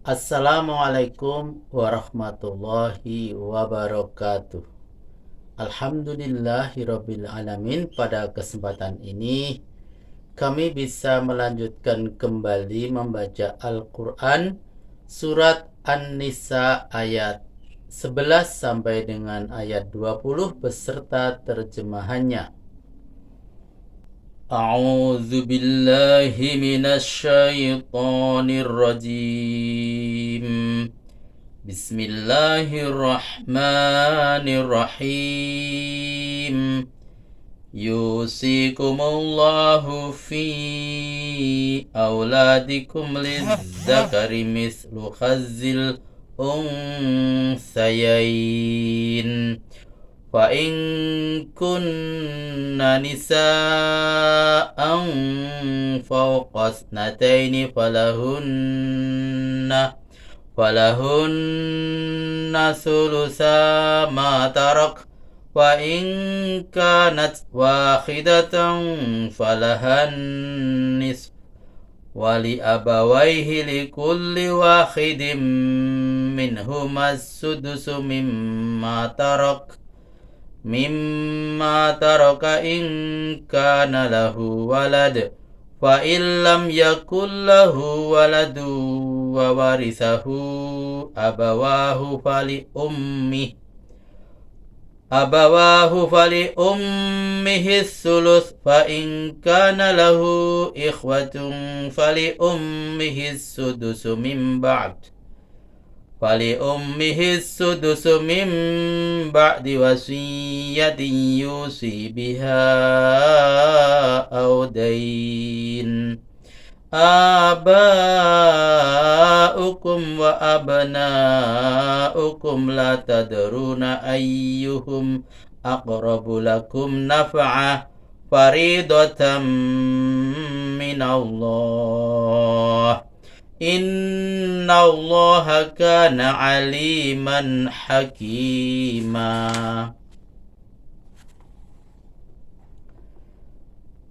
Assalamualaikum warahmatullahi wabarakatuh. Alhamdulillahirabbil alamin. Pada kesempatan ini kami bisa melanjutkan kembali membaca Al-Qur'an surat An-Nisa ayat 11 sampai dengan ayat 20 beserta terjemahannya. A'udzu billahi minasy syaithanir rajim. Bismillahirrahmanirrahim. Yusikumullahu fi auladikum lizzakari mislu khazzil unsayain. Fa in kunna nisa'an fawqa ithnataini falahunna thulutha ma tarak wa in kanat wahidatan falahan nisf wali abawaihi likulli wahidin minhuma as-sudusu mimma taraka in kana lahu walad fa in lam yakul lahu waladu wa warithahu abawahu fali ummihi thuluth fa in kana lahu ikhwatun fali ummihi sudusu min ba'di wasiyatin yusi biha aw dain. Aba'ukum wa abna'ukum la tadruna ayyuhum aqrabu lakum naf'a faridatan minallah. Innallaha kana aliman hakima.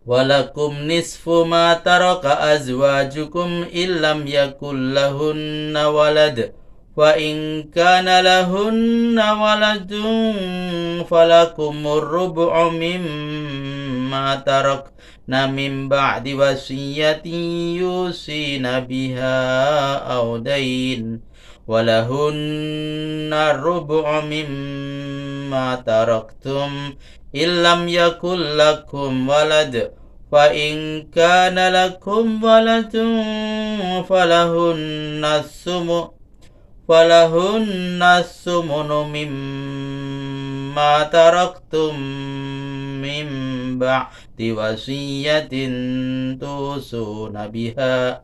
Walakum nisfu ma taraka azwajukum illam yakul lahunna walad wa in kana lahunna waladun falakumur rubu'u mimma tarakna min ba'di wasiyatin yusina biha aw dain walahunna rubu'u mimma taraktum illam yakul lakum walad fa in kana lakum waladun falahunna sumunu mimma taraktum min ba'di wasiyatin tusuna biha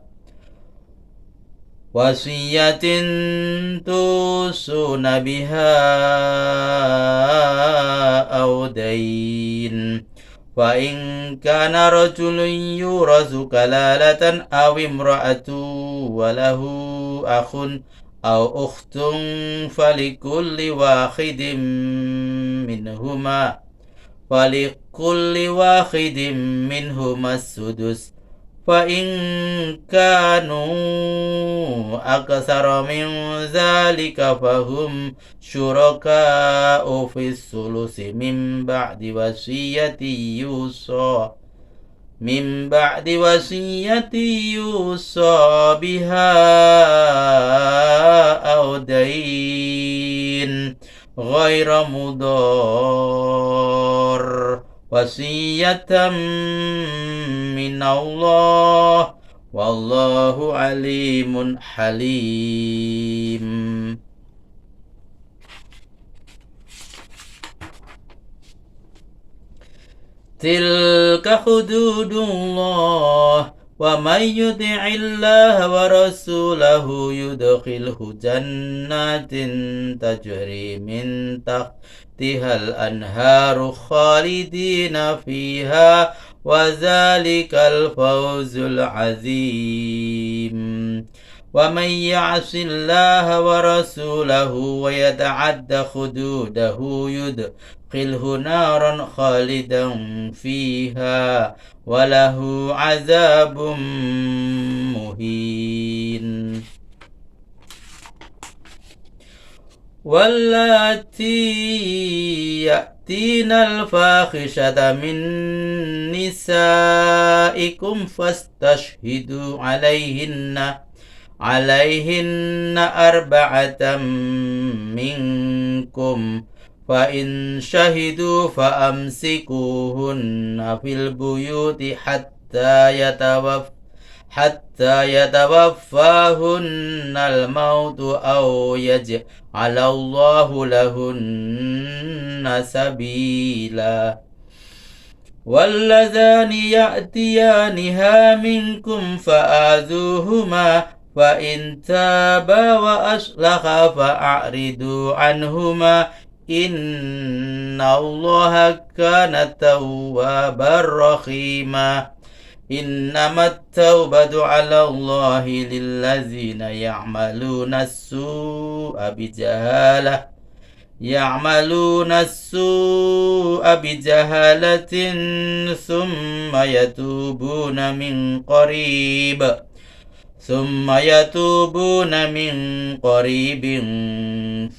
aw dain. Fa in kana rajulun yurasu kalalatan aw imra'atu wa lahu akhun aw ukhtun falikulli wahidin minhuma as-sudus. Fa in kanu aktsara min dzalika fahum syuraka'u fis sulusi min ba'di wasiyati yusa biha aw dain ghaira mudar wasiyatan minallah wallahu alimun halim. Tilka hududullah wa man yuti'illaha wa rasulahu yudkhilhu jannatin tajri min tahtihal anharu khalidina fiha wa zalikal fawzul azim. ومن يعص الله ورسوله ويتعد حدوده يدخله نارا خالدا فيها وله عذاب مهين. واللاتي يأتين الفاحشة من نسائكم فاستشهدوا عليهن أربعة منكم فإن شهدوا فأمسكوهن في البيوت حتى يتوفاهن الموت أو يجعل الله لهن سبيلا واللذان يأتيانها منكم فآذوهما فإن تابا وأصلحا فأعرضوا عنهما إن الله كان توابا رحيما إنما التوبة على الله للذين يعملون السوء بجهالة ثم يتوبون من قريب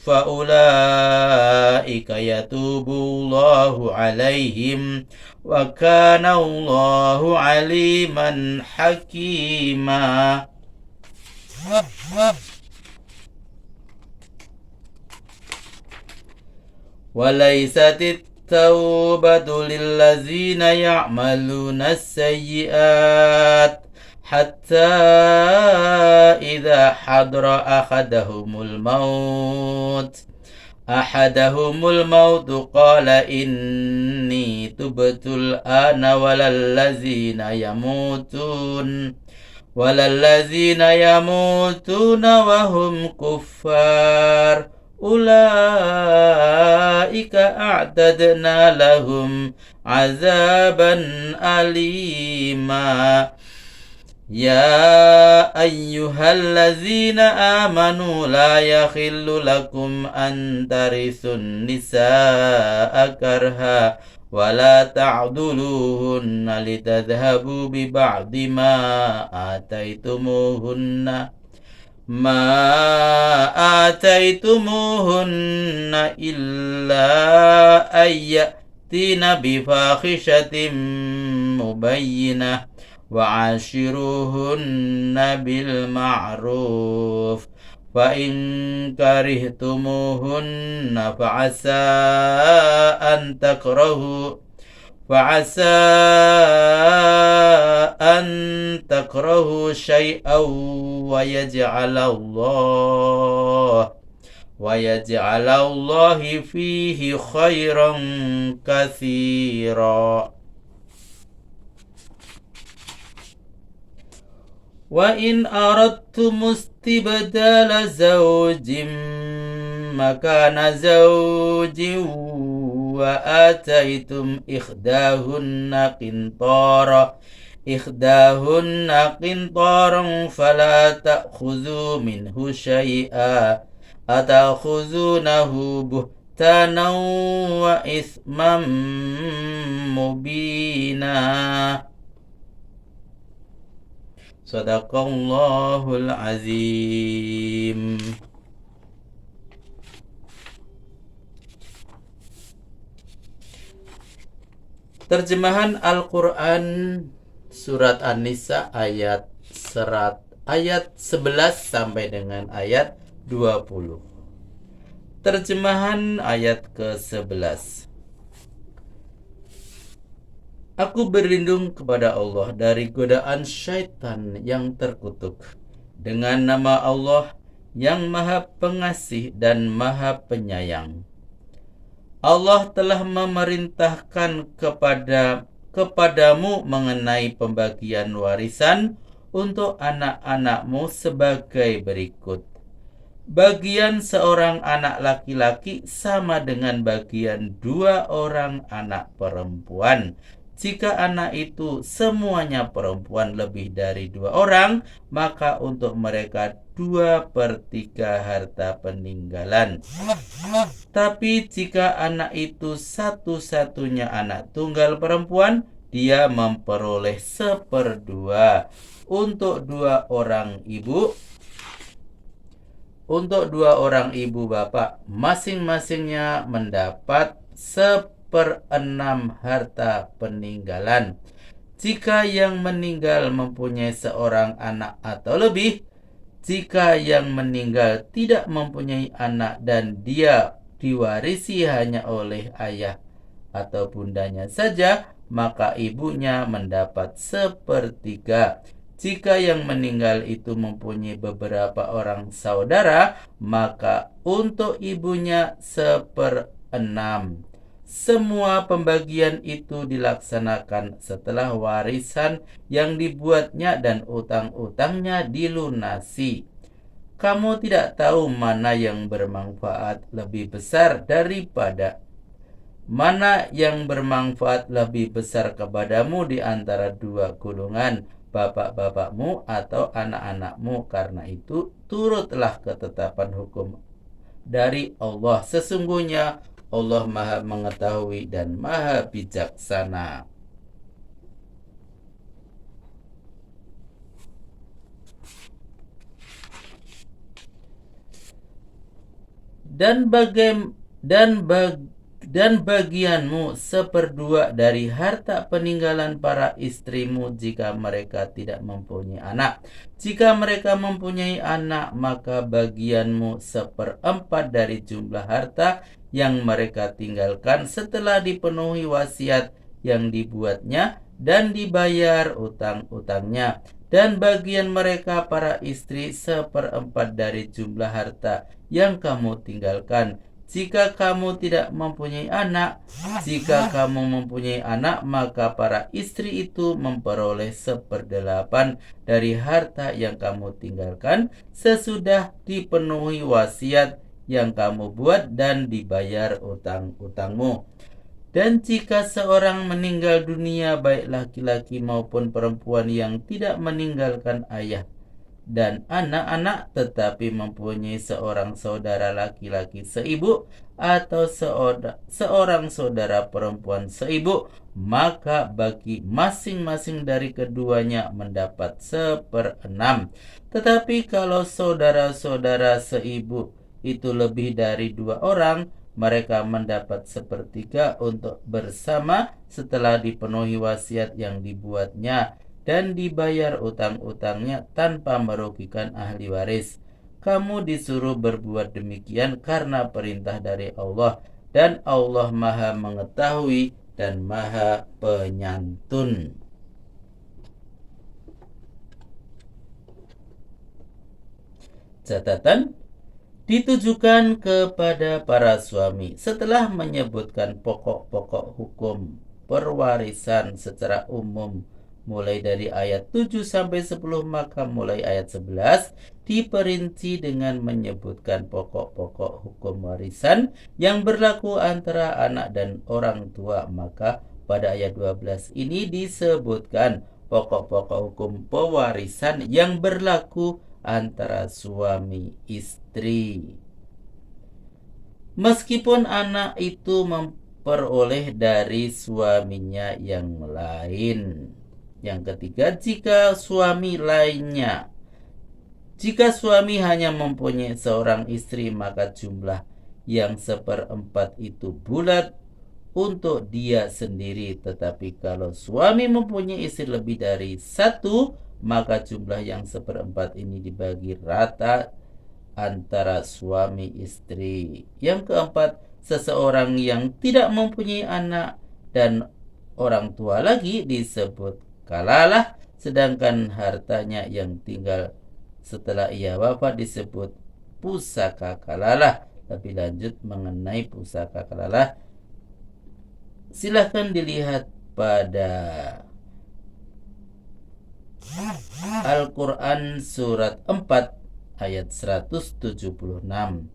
فأولئك يتوب الله عليهم وكان الله عليما حكيما. وليست التوبة للذين يعملون السيئات حتى إذا حضر أحدهم الموت قال إني تبت الآن ولا الذين يموتون وهم كفار أولئك أعتدنا لهم عذابا أليما. يا أيها الذين آمنوا لا يحل لكم أن ترثوا النساء كرها ولا تعضلوهن لتذهبوا ببعض ما آتيتموهن إلا أن يأتين بفاحشة مبينة وعاشروهن بالمعروف فإن كرهتموهن فعسى أن تكرهوا شيئا ويجعل الله فيه خيرا كثيرا. وإن أردتم استبدال زوج مكان زوج وآتيتم إحداهن قنطارا فلا تأخذوا منه شيئا أتأخذونه بهتانا وإثما مبينا. Sadaqallahul azim. Terjemahan Al-Quran Surat An-Nisa ayat 11 sampai dengan ayat 20. Terjemahan ayat ke-11. Aku berlindung kepada Allah dari godaan syaitan yang terkutuk. Dengan nama Allah yang Maha Pengasih dan Maha Penyayang. Allah telah memerintahkan kepadamu mengenai pembagian warisan untuk anak-anakmu sebagai berikut. Bagian seorang anak laki-laki sama dengan bagian 2 orang anak perempuan. Jika anak itu semuanya perempuan lebih dari 2 orang, maka untuk mereka 2/3 harta peninggalan. Tapi jika anak itu satu-satunya anak tunggal perempuan, dia memperoleh 1/2. Untuk 2 orang ibu, untuk dua orang ibu bapak, masing-masingnya mendapat 1/6 harta peninggalan. Jika yang meninggal mempunyai seorang anak atau lebih, jika yang meninggal tidak mempunyai anak dan dia diwarisi hanya oleh ayah atau bundanya saja, maka ibunya mendapat 1/3. Jika yang meninggal itu mempunyai beberapa orang saudara, maka untuk ibunya 1/6. Semua pembagian itu dilaksanakan setelah warisan yang dibuatnya dan utang-utangnya dilunasi. Kamu tidak tahu mana yang bermanfaat lebih besar kepadamu di antara dua golongan, bapak-bapakmu atau anak-anakmu. Karena itu, turutlah ketetapan hukum dari Allah. Sesungguhnya Allah Maha Mengetahui dan Maha Bijaksana. Dan bagianmu 1/2 dari harta peninggalan para istrimu jika mereka tidak mempunyai anak. Jika mereka mempunyai anak, maka bagianmu 1/4 dari jumlah harta yang mereka tinggalkan setelah dipenuhi wasiat yang dibuatnya dan dibayar utang-utangnya. Dan bagian mereka para istri 1/4 dari jumlah harta yang kamu tinggalkan. Jika kamu tidak mempunyai anak, maka para istri itu memperoleh 1/8 dari harta yang kamu tinggalkan sesudah dipenuhi wasiat yang kamu buat dan dibayar utang-utangmu. Dan jika seorang meninggal dunia, baik laki-laki maupun perempuan yang tidak meninggalkan ayah dan anak-anak, tetapi mempunyai seorang saudara laki-laki seibu atau seorang saudara perempuan seibu, maka bagi masing-masing dari keduanya mendapat 1/6. Tetapi kalau saudara-saudara seibu itu lebih dari 2 orang, mereka mendapat 1/3 untuk bersama setelah dipenuhi wasiat yang dibuatnya dan dibayar utang-utangnya tanpa merugikan ahli waris. Kamu disuruh berbuat demikian karena perintah dari Allah, dan Allah Maha Mengetahui dan Maha Penyantun. Catatan ditujukan kepada para suami. Setelah menyebutkan pokok-pokok hukum perwarisan secara umum mulai dari ayat 7 sampai 10, maka mulai ayat 11 diperinci dengan menyebutkan pokok-pokok hukum warisan yang berlaku antara anak dan orang tua. Maka pada ayat 12 ini disebutkan pokok-pokok hukum pewarisan yang berlaku antara suami istri. Meskipun anak itu memperoleh dari suaminya yang lain. Yang ketiga, jika suami hanya mempunyai seorang istri, maka jumlah yang 1/4 itu bulat untuk dia sendiri. Tetapi kalau suami mempunyai istri lebih dari 1, maka jumlah yang 1/4 ini dibagi rata antara suami istri. Yang keempat, seseorang yang tidak mempunyai anak dan orang tua lagi disebut kalalah, sedangkan hartanya yang tinggal setelah ia wafat disebut pusaka kalalah. Lebih lanjut mengenai pusaka kalalah, silahkan dilihat pada Al-Quran surat 4 ayat 176.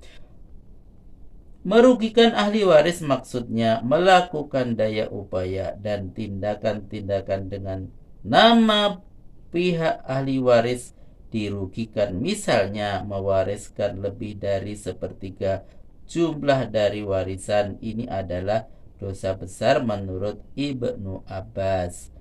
Merugikan ahli waris maksudnya melakukan daya upaya dan tindakan-tindakan dengan nama pihak ahli waris dirugikan, misalnya mewariskan lebih dari 1/3 jumlah dari warisan. Ini adalah dosa besar menurut Ibnu Abbas.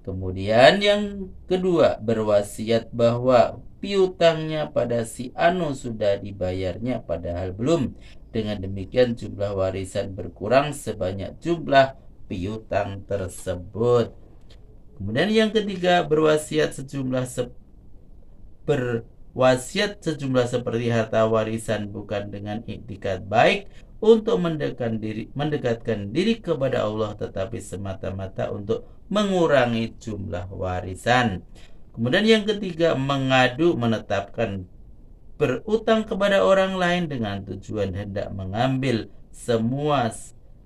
Kemudian yang kedua, berwasiat bahwa piutangnya pada si anu sudah dibayarnya padahal belum. Dengan demikian jumlah warisan berkurang sebanyak jumlah piutang tersebut. Kemudian yang ketiga, berwasiat seperti harta warisan bukan dengan iktikad baik untuk mendekatkan diri kepada Allah, tetapi semata-mata untuk mengurangi jumlah warisan. Kemudian yang ketiga, menetapkan berutang kepada orang lain dengan tujuan hendak mengambil semua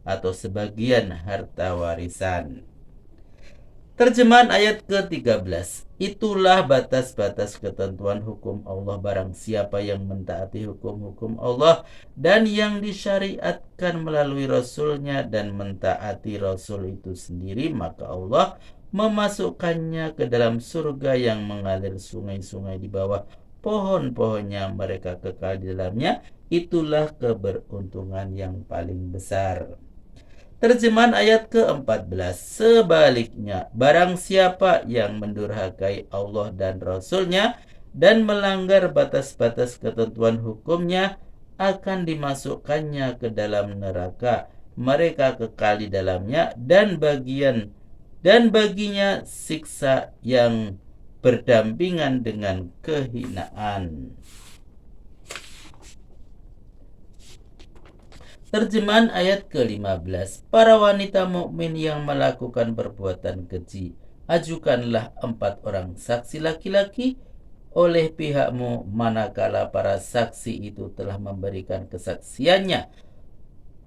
atau sebagian harta warisan. Terjemahan ayat ke-13. Itulah batas-batas ketentuan hukum Allah. Barang siapa yang mentaati hukum-hukum Allah dan yang disyariatkan melalui Rasulnya dan mentaati Rasul itu sendiri, maka Allah memasukkannya ke dalam surga yang mengalir sungai-sungai di bawah pohon-pohonnya, mereka kekal di dalamnya. Itulah keberuntungan yang paling besar. Terjemahan ayat ke-14. Sebaliknya, barang siapa yang mendurhakai Allah dan Rasulnya dan melanggar batas-batas ketentuan hukumnya, akan dimasukkannya ke dalam neraka. Mereka kekal di dalamnya dan baginya siksa yang berdampingan dengan kehinaan. Terjemahan ayat ke-15. Para wanita mukmin yang melakukan perbuatan keji, ajukanlah 4 orang saksi laki-laki oleh pihakmu manakala para saksi itu telah memberikan kesaksiannya.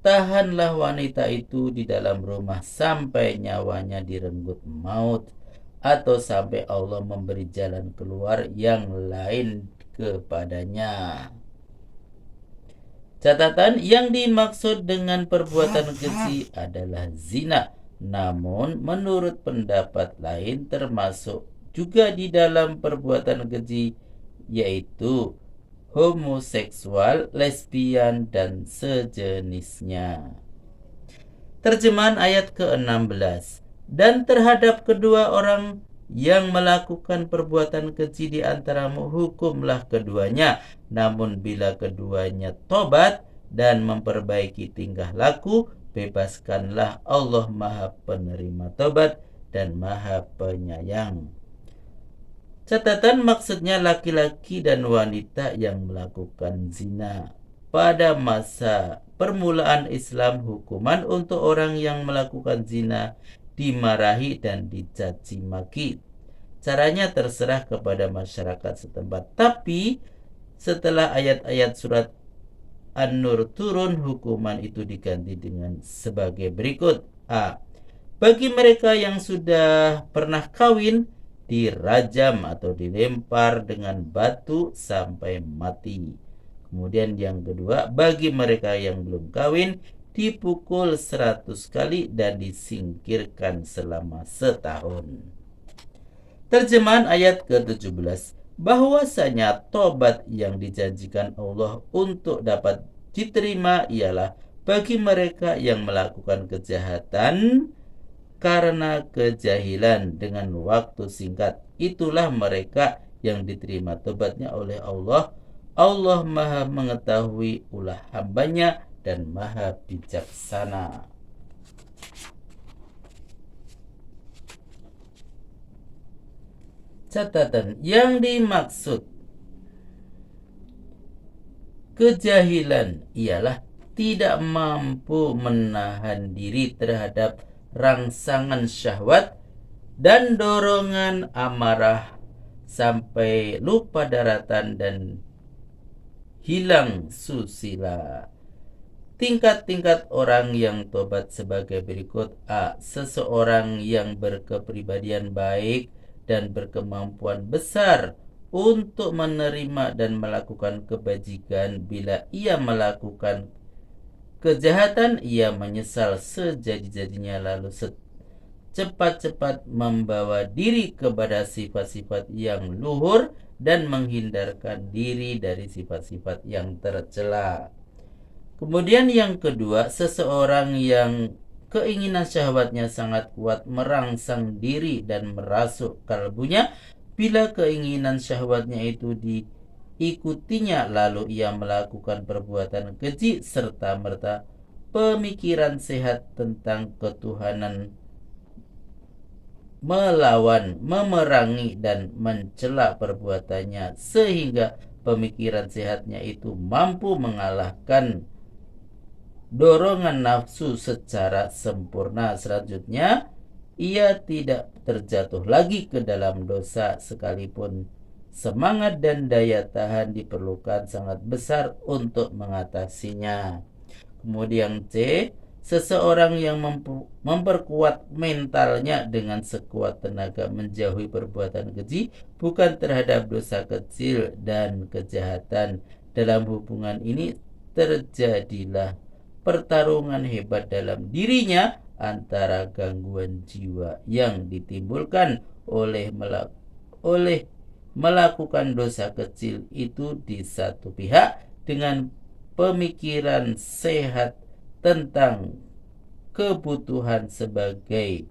Tahanlah wanita itu di dalam rumah sampai nyawanya direnggut maut, atau sampai Allah memberi jalan keluar yang lain kepadanya. Catatan, yang dimaksud dengan perbuatan keji adalah zina. Namun menurut pendapat lain termasuk juga di dalam perbuatan keji, yaitu homoseksual, lesbian, dan sejenisnya. Terjemahan ayat ke-16. Dan terhadap kedua orang yang melakukan perbuatan keji di antaramu, hukumlah keduanya. Namun bila keduanya tobat dan memperbaiki tingkah laku, bebaskanlah. Allah Maha Penerima Tobat dan Maha Penyayang. Catatan, maksudnya laki-laki dan wanita yang melakukan zina. Pada masa permulaan Islam, hukuman untuk orang yang melakukan zina dimarahi dan dicaci maki. Caranya terserah kepada masyarakat setempat. Tapi setelah ayat-ayat surat An-Nur turun, hukuman itu diganti dengan sebagai berikut. A. Bagi mereka yang sudah pernah kawin, dirajam atau dilempar dengan batu sampai mati. Kemudian yang kedua, bagi mereka yang belum kawin, dipukul 100 kali dan disingkirkan selama setahun. Terjemahan ayat ke-17. Bahwasanya tobat yang dijanjikan Allah untuk dapat diterima ialah bagi mereka yang melakukan kejahatan karena kejahilan dengan waktu singkat. Itulah mereka yang diterima tobatnya oleh Allah. Allah Maha mengetahui ulah hambanya dan Maha bijaksana. Catatan, yang dimaksud kejahilan ialah tidak mampu menahan diri terhadap rangsangan syahwat dan dorongan amarah sampai lupa daratan dan hilang susila. Tingkat-tingkat orang yang tobat sebagai berikut. A. Seseorang yang berkepribadian baik dan berkemampuan besar untuk menerima dan melakukan kebajikan. Bila ia melakukan kejahatan, ia menyesal sejadi-jadinya, lalu cepat-cepat membawa diri kepada sifat-sifat yang luhur dan menghindarkan diri dari sifat-sifat yang tercela. Kemudian yang kedua, seseorang yang keinginan syahwatnya sangat kuat merangsang diri dan merasuk kalbunya Bila keinginan syahwatnya itu diikutinya, lalu ia melakukan perbuatan keji, serta-merta pemikiran sehat tentang ketuhanan melawan, memerangi, dan mencela perbuatannya, sehingga pemikiran sehatnya itu mampu mengalahkan dorongan nafsu secara sempurna. Selanjutnya, ia tidak terjatuh lagi ke dalam dosa, sekalipun semangat dan daya tahan diperlukan sangat besar untuk mengatasinya. Kemudian C, seseorang yang memperkuat mentalnya dengan sekuat tenaga menjauhi perbuatan keji, bukan terhadap dosa kecil dan kejahatan. Dalam hubungan ini terjadilah pertarungan hebat dalam dirinya antara gangguan jiwa yang ditimbulkan oleh melakukan dosa kecil itu di satu pihak, dengan pemikiran sehat tentang kebutuhan sebagai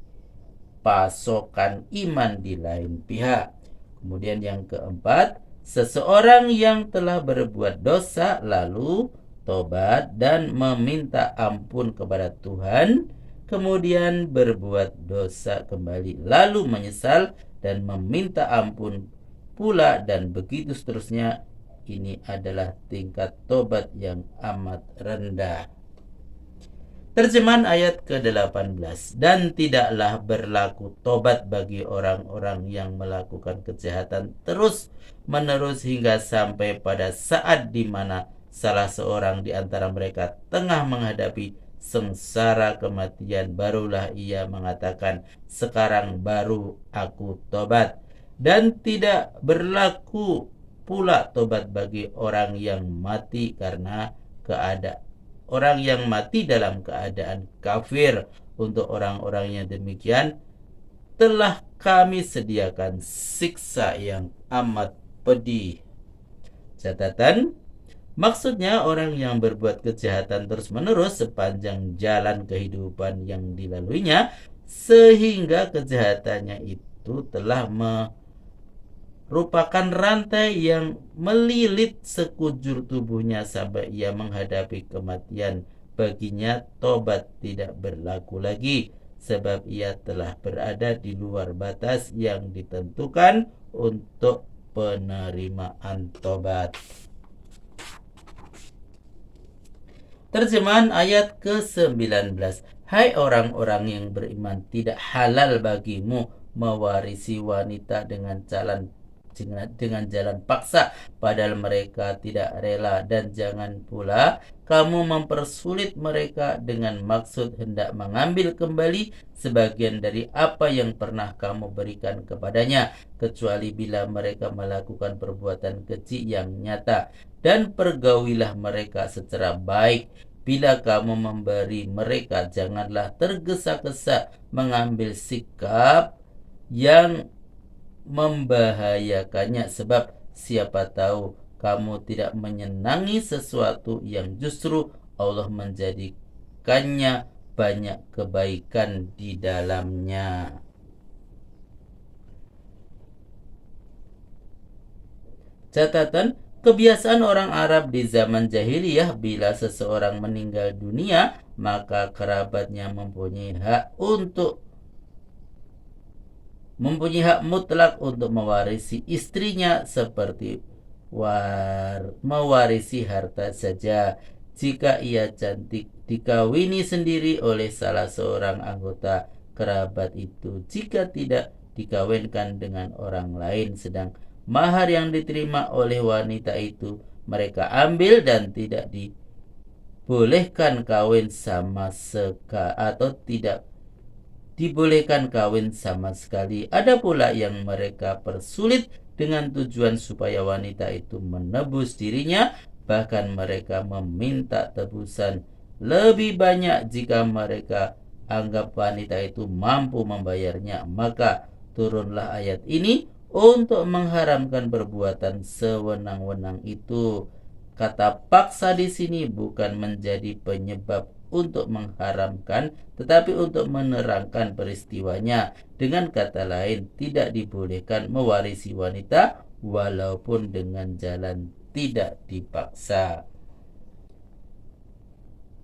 pasokan iman di lain pihak. Kemudian yang keempat, seseorang yang telah berbuat dosa lalu tobat dan meminta ampun kepada Tuhan, kemudian berbuat dosa kembali, lalu menyesal dan meminta ampun pula, dan begitu seterusnya. Ini adalah tingkat tobat yang amat rendah. Terjemahan ayat ke-18. Dan tidaklah berlaku tobat bagi orang-orang yang melakukan kejahatan terus menerus hingga sampai pada saat di mana salah seorang di antara mereka tengah menghadapi sengsara kematian, barulah ia mengatakan, sekarang baru aku tobat. Dan tidak berlaku pula tobat bagi orang yang mati dalam keadaan kafir. Untuk orang-orang yang demikian telah kami sediakan siksa yang amat pedih. Catatan, maksudnya orang yang berbuat kejahatan terus-menerus sepanjang jalan kehidupan yang dilaluinya, sehingga kejahatannya itu telah merupakan rantai yang melilit sekujur tubuhnya sampai ia menghadapi kematian. Baginya tobat tidak berlaku lagi, sebab ia telah berada di luar batas yang ditentukan untuk penerimaan tobat. Terjemahan ayat ke-19. Hai orang-orang yang beriman, tidak halal bagimu mewarisi wanita dengan jalan paksa, padahal mereka tidak rela, dan jangan pula kamu mempersulit mereka dengan maksud hendak mengambil kembali sebagian dari apa yang pernah kamu berikan kepadanya, kecuali bila mereka melakukan perbuatan keji yang nyata. Dan pergaulilah mereka secara baik. Bila kamu memberi mereka, janganlah tergesa-gesa mengambil sikap yang membahayakannya, sebab siapa tahu kamu tidak menyenangi sesuatu yang justru Allah menjadikannya banyak kebaikan di dalamnya. Catatan, kebiasaan orang Arab di zaman jahiliyah, bila seseorang meninggal dunia, maka kerabatnya mempunyai hak mutlak untuk mewarisi istrinya seperti mewarisi harta saja. Jika ia cantik, dikawini sendiri oleh salah seorang anggota kerabat itu, jika tidak, dikawinkan dengan orang lain. Sedang mahar yang diterima oleh wanita itu mereka ambil, dan tidak dibolehkan kawin sama sekali. Ada pula yang mereka persulit dengan tujuan supaya wanita itu menebus dirinya, bahkan mereka meminta tebusan lebih banyak jika mereka anggap wanita itu mampu membayarnya. Maka turunlah ayat ini untuk mengharamkan perbuatan sewenang-wenang itu. Kata paksa di sini bukan menjadi penyebab untuk mengharamkan, tetapi untuk menerangkan peristiwanya. Dengan kata lain, tidak dibolehkan mewarisi wanita walaupun dengan jalan tidak dipaksa.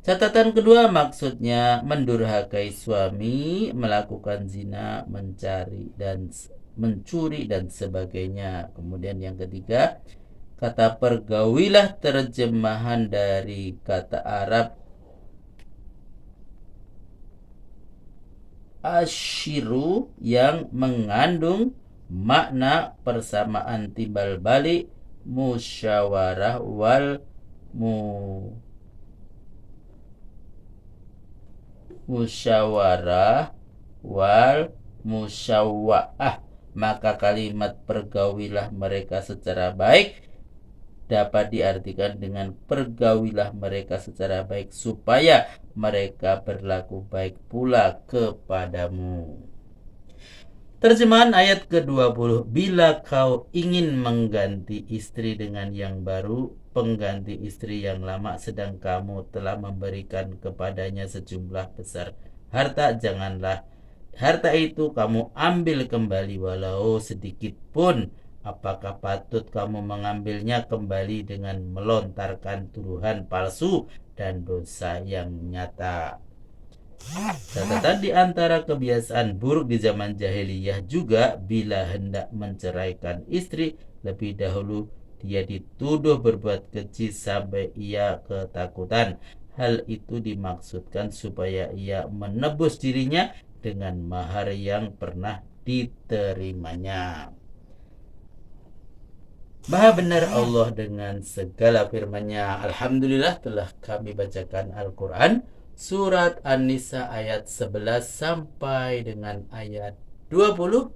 Catatan kedua maksudnya mendurhakai suami, melakukan zina, mencuri dan sebagainya. Kemudian yang ketiga, kata pergaulilah terjemahan dari kata Arab asyiru yang mengandung makna persamaan timbal balik musyawarah wal musyawwa'ah. Maka kalimat pergaulilah mereka secara baik dapat diartikan dengan pergaulilah mereka secara baik supaya mereka berlaku baik pula kepadamu. Terjemahan ayat ke-20, bila kau ingin mengganti istri dengan yang baru, pengganti istri yang lama sedang kamu telah memberikan kepadanya sejumlah besar harta, janganlah harta itu kamu ambil kembali walau sedikit pun. Apakah patut kamu mengambilnya kembali dengan melontarkan tuduhan palsu dan dosa yang nyata? Catatan di antara kebiasaan buruk di zaman jahiliyah juga, bila hendak menceraikan istri, lebih dahulu dia dituduh berbuat keji sampai ia ketakutan. Hal itu dimaksudkan supaya ia menebus dirinya dengan mahar yang pernah diterimanya. Maha benar Allah dengan segala firman-Nya. Alhamdulillah telah kami bacakan Al-Quran surat An-Nisa ayat 11 sampai dengan ayat 20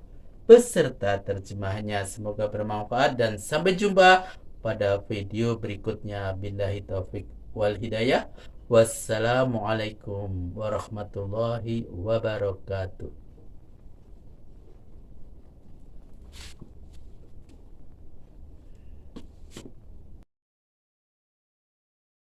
beserta terjemahnya. Semoga bermanfaat dan sampai jumpa pada video berikutnya. Billahi taufik wal hidayah. Wassalamualaikum warahmatullahi wabarakatuh.